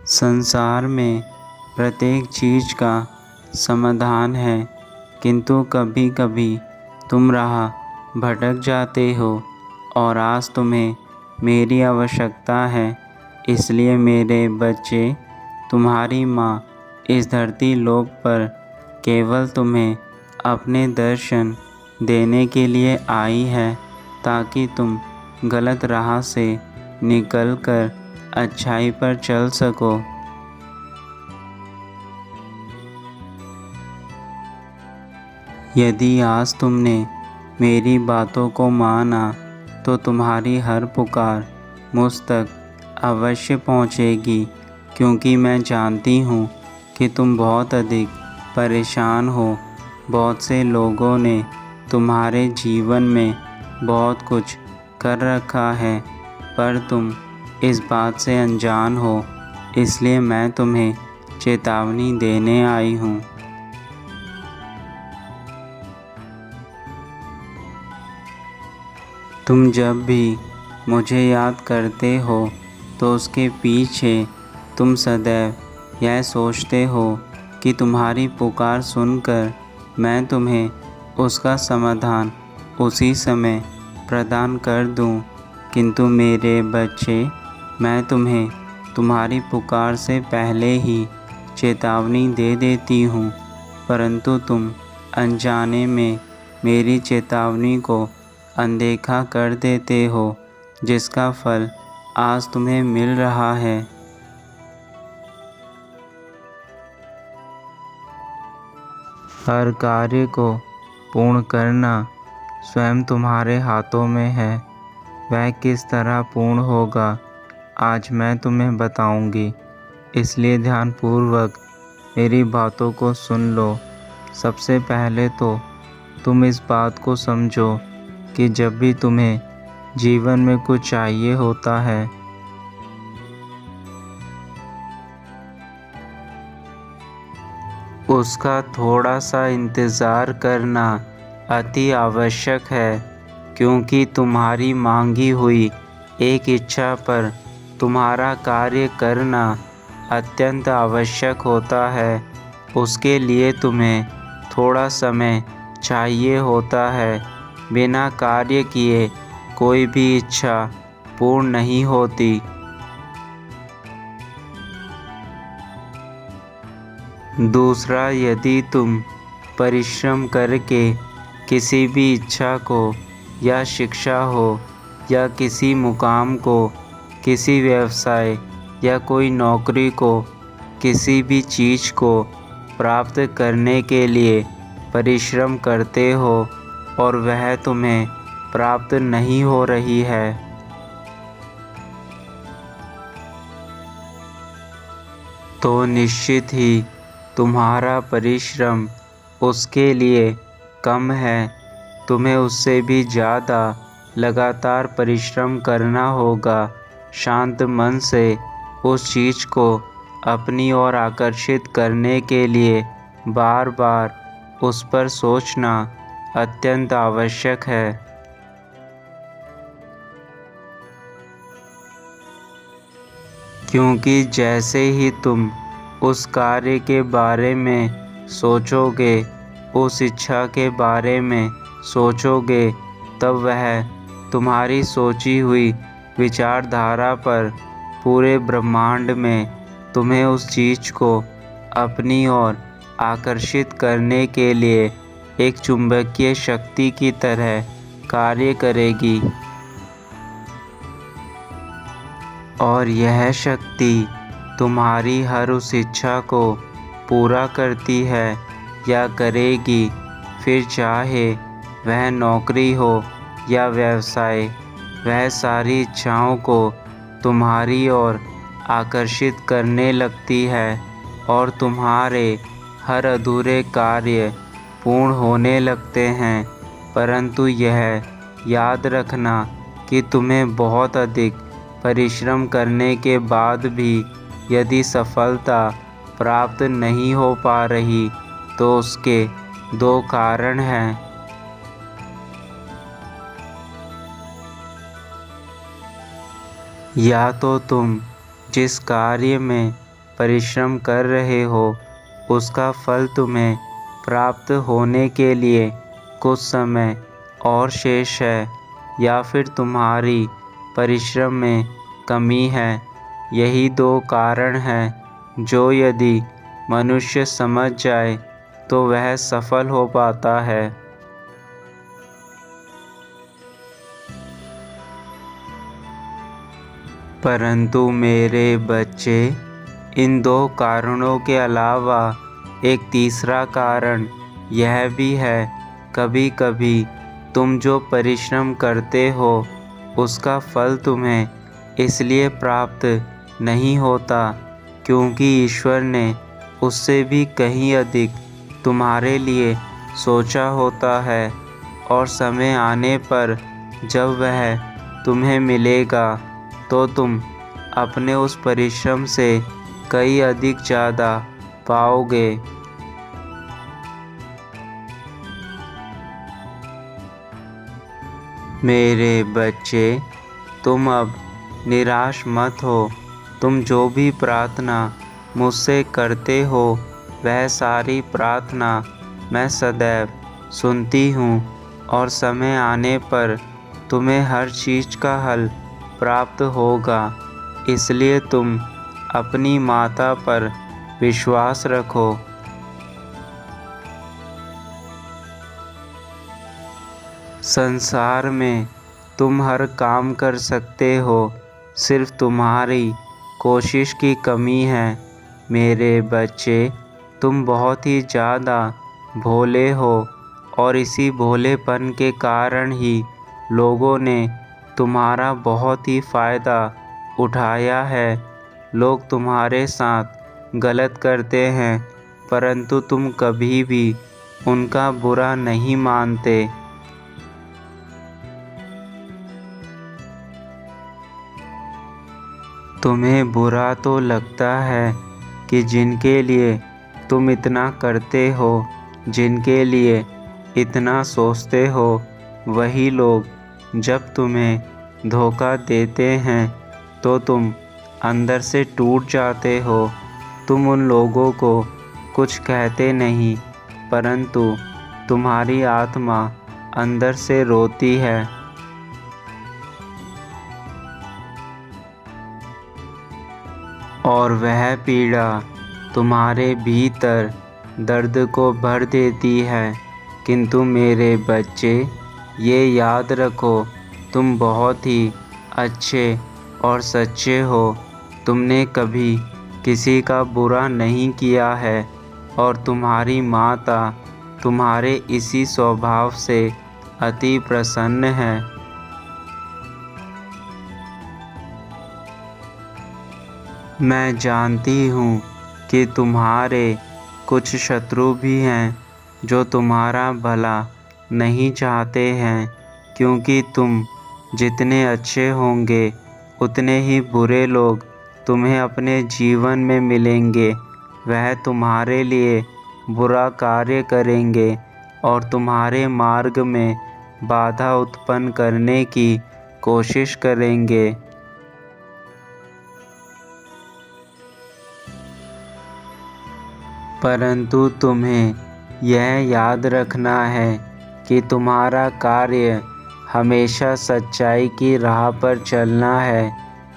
संसार में प्रत्येक चीज़ का समाधान है, किंतु कभी कभी तुम राह भटक जाते हो और आज तुम्हें मेरी आवश्यकता है। इसलिए मेरे बच्चे, तुम्हारी माँ इस धरती लोक पर केवल तुम्हें अपने दर्शन देने के लिए आई है, ताकि तुम गलत राह से निकलकर अच्छाई पर चल सको। यदि आज तुमने मेरी बातों को माना तो तुम्हारी हर पुकार मुझ तक अवश्य पहुँचेगी, क्योंकि मैं जानती हूँ कि तुम बहुत अधिक परेशान हो। बहुत से लोगों ने तुम्हारे जीवन में बहुत कुछ कर रखा है, पर तुम इस बात से अनजान हो। इसलिए मैं तुम्हें चेतावनी देने आई हूँ। तुम जब भी मुझे याद करते हो तो उसके पीछे तुम सदैव यह सोचते हो कि तुम्हारी पुकार सुनकर मैं तुम्हें उसका समाधान उसी समय प्रदान कर दूं। किंतु मेरे बच्चे, मैं तुम्हें तुम्हारी पुकार से पहले ही चेतावनी दे देती हूँ, परंतु तुम अनजाने में मेरी चेतावनी को अनदेखा कर देते हो, जिसका फल आज तुम्हें मिल रहा है। हर कार्य को पूर्ण करना स्वयं तुम्हारे हाथों में है। वह किस तरह पूर्ण होगा, आज मैं तुम्हें बताऊंगी। इसलिए ध्यानपूर्वक मेरी बातों को सुन लो। सबसे पहले तो तुम इस बात को समझो कि जब भी तुम्हें जीवन में कुछ चाहिए होता है, उसका थोड़ा सा इंतज़ार करना अति आवश्यक है, क्योंकि तुम्हारी मांगी हुई एक इच्छा पर तुम्हारा कार्य करना अत्यंत आवश्यक होता है। उसके लिए तुम्हें थोड़ा समय चाहिए होता है। बिना कार्य किए कोई भी इच्छा पूर्ण नहीं होती। दूसरा, यदि तुम परिश्रम करके किसी भी इच्छा को, या शिक्षा हो, या किसी मुकाम को, किसी व्यवसाय या कोई नौकरी को, किसी भी चीज़ को प्राप्त करने के लिए परिश्रम करते हो और वह तुम्हें प्राप्त नहीं हो रही है, तो निश्चित ही तुम्हारा परिश्रम उसके लिए कम है। तुम्हें उससे भी ज़्यादा लगातार परिश्रम करना होगा। शांत मन से उस चीज़ को अपनी ओर आकर्षित करने के लिए बार बार उस पर सोचना अत्यंत आवश्यक है। क्योंकि जैसे ही तुम उस कार्य के बारे में सोचोगे, उस इच्छा के बारे में सोचोगे, तब वह तुम्हारी सोची हुई विचारधारा पर पूरे ब्रह्मांड में तुम्हें उस चीज़ को अपनी ओर आकर्षित करने के लिए एक चुंबकीय शक्ति की तरह कार्य करेगी। और यह शक्ति तुम्हारी हर उस इच्छा को पूरा करती है या करेगी, फिर चाहे वह नौकरी हो या व्यवसाय। वह सारी इच्छाओं को तुम्हारी ओर आकर्षित करने लगती है और तुम्हारे हर अधूरे कार्य पूर्ण होने लगते हैं। परंतु यह याद रखना कि तुम्हें बहुत अधिक परिश्रम करने के बाद भी यदि सफलता प्राप्त नहीं हो पा रही, तो उसके दो कारण हैं। या तो तुम जिस कार्य में परिश्रम कर रहे हो उसका फल तुम्हें प्राप्त होने के लिए कुछ समय और शेष है, या फिर तुम्हारी परिश्रम में कमी है। यही दो कारण हैं जो यदि मनुष्य समझ जाए तो वह सफल हो पाता है। परंतु मेरे बच्चे, इन दो कारणों के अलावा एक तीसरा कारण यह भी है, कभी कभी तुम जो परिश्रम करते हो उसका फल तुम्हें इसलिए प्राप्त नहीं होता क्योंकि ईश्वर ने उससे भी कहीं अधिक तुम्हारे लिए सोचा होता है, और समय आने पर जब वह तुम्हें मिलेगा तो तुम अपने उस परिश्रम से कई अधिक ज़्यादा पाओगे। मेरे बच्चे, तुम अब निराश मत हो। तुम जो भी प्रार्थना मुझसे करते हो वह सारी प्रार्थना मैं सदैव सुनती हूँ, और समय आने पर तुम्हें हर चीज़ का हल प्राप्त होगा। इसलिए तुम अपनी माता पर विश्वास रखो। संसार में तुम हर काम कर सकते हो, सिर्फ तुम्हारी कोशिश की कमी है। मेरे बच्चे, तुम बहुत ही ज़्यादा भोले हो, और इसी भोलेपन के कारण ही लोगों ने तुम्हारा बहुत ही फ़ायदा उठाया है। लोग तुम्हारे साथ गलत करते हैं, परंतु तुम कभी भी उनका बुरा नहीं मानते। तुम्हें बुरा तो लगता है कि जिनके लिए तुम इतना करते हो, जिनके लिए इतना सोचते हो, वही लोग जब तुम्हें धोखा देते हैं तो तुम अंदर से टूट जाते हो। तुम उन लोगों को कुछ कहते नहीं, परंतु तुम्हारी आत्मा अंदर से रोती है। और वह पीड़ा तुम्हारे भीतर दर्द को भर देती है। किंतु मेरे बच्चे, ये याद रखो, तुम बहुत ही अच्छे और सच्चे हो। तुमने कभी किसी का बुरा नहीं किया है, और तुम्हारी माता तुम्हारे इसी स्वभाव से अति प्रसन्न है। मैं जानती हूँ कि तुम्हारे कुछ शत्रु भी हैं जो तुम्हारा भला नहीं चाहते हैं, क्योंकि तुम जितने अच्छे होंगे उतने ही बुरे लोग तुम्हें अपने जीवन में मिलेंगे। वह तुम्हारे लिए बुरा कार्य करेंगे और तुम्हारे मार्ग में बाधा उत्पन्न करने की कोशिश करेंगे। परंतु तुम्हें यह याद रखना है कि तुम्हारा कार्य हमेशा सच्चाई की राह पर चलना है।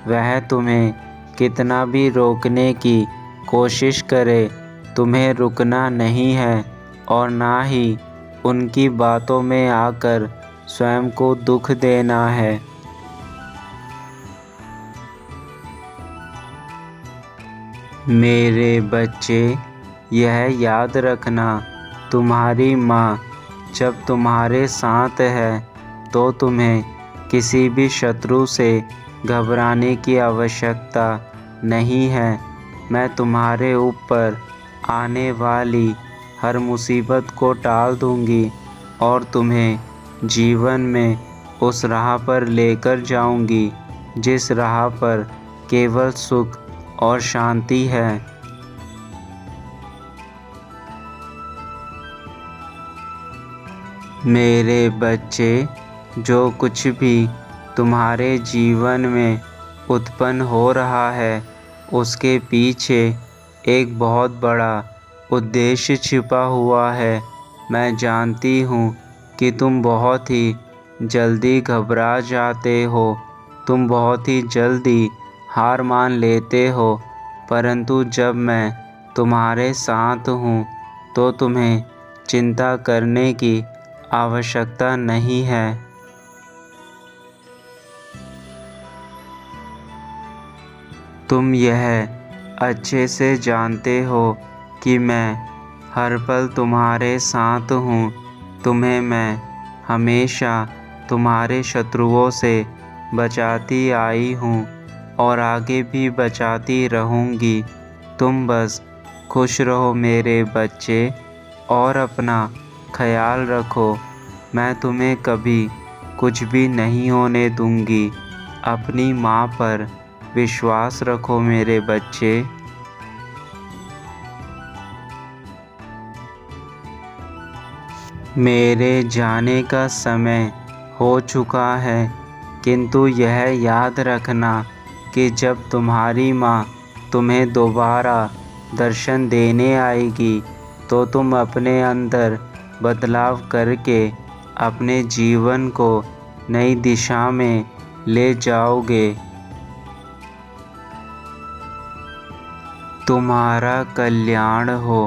वह तुम्हें कितना भी रोकने की कोशिश करे, तुम्हें रुकना नहीं है, और ना ही उनकी बातों में आकर स्वयं को दुख देना है। मेरे बच्चे, यह याद रखना, तुम्हारी माँ जब तुम्हारे साथ है तो तुम्हें किसी भी शत्रु से घबराने की आवश्यकता नहीं है। मैं तुम्हारे ऊपर आने वाली हर मुसीबत को टाल दूंगी और तुम्हें जीवन में उस राह पर लेकर जाऊंगी जिस राह पर केवल सुख और शांति है। मेरे बच्चे, जो कुछ भी तुम्हारे जीवन में उत्पन्न हो रहा है उसके पीछे एक बहुत बड़ा उद्देश्य छिपा हुआ है। मैं जानती हूँ कि तुम बहुत ही जल्दी घबरा जाते हो, तुम बहुत ही जल्दी हार मान लेते हो, परंतु जब मैं तुम्हारे साथ हूँ तो तुम्हें चिंता करने की आवश्यकता नहीं है। तुम यह अच्छे से जानते हो कि मैं हर पल तुम्हारे साथ हूँ। तुम्हें मैं हमेशा तुम्हारे शत्रुओं से बचाती आई हूँ और आगे भी बचाती रहूँगी। तुम बस खुश रहो मेरे बच्चे और अपना ख्याल रखो। मैं तुम्हें कभी कुछ भी नहीं होने दूँगी। अपनी माँ पर विश्वास रखो मेरे बच्चे। मेरे जाने का समय हो चुका है, किंतु यह याद रखना कि जब तुम्हारी माँ तुम्हें दोबारा दर्शन देने आएगी तो तुम अपने अंदर बदलाव करके अपने जीवन को नई दिशा में ले जाओगे। तुम्हारा कल्याण हो।